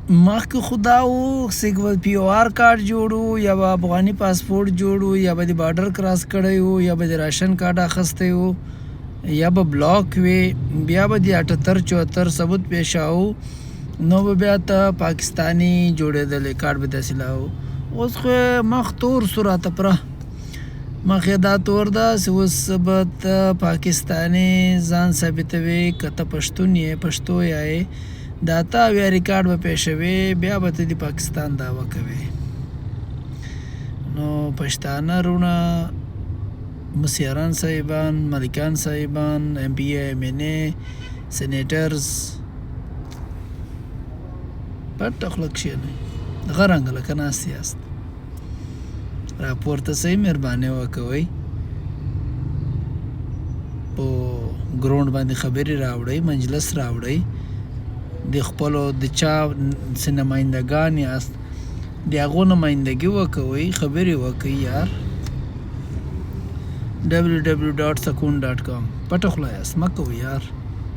مخکې خو دا و پی او آر کارډ جوړ و یا به افغاني پاسپورټ جوړ و یا به د بارډر کراس کړی و یا به د راشن کارډ اخیستی و یا به بلاک وي بیا به د 78 74 ثبوت پیښاو نو به بیا ته پاکستاني جوړېدلی کارډ به داسې لاو. اوس خو یې مخ تور سو راته پوره مخ یې دا تور ده چې اوس به ته پاکستاني ځان ثابتوي که ته پښتون یې پښتو یې دا ته اویا ریکارډ به پیښوي بیا به ته د پاکستان دعوه کوې. نو پښتانه وروڼه مسیاران صاحبان ملکان صاحبان ایم پی اے ایم این اے سینیټرز پټه خوله کښېنئ دغه رنګه لکه ناست یاست راپورته صحیح مهرباني وکوئ په ګراوند باندې خبرې راوړئ مجلس راوړئ د خپلو د چا څه نمایندګان یاست د هغو نمایندګي وکوئ خبرې وکئ یار www.sakun.com پټه خوله یاست مه کوئ یار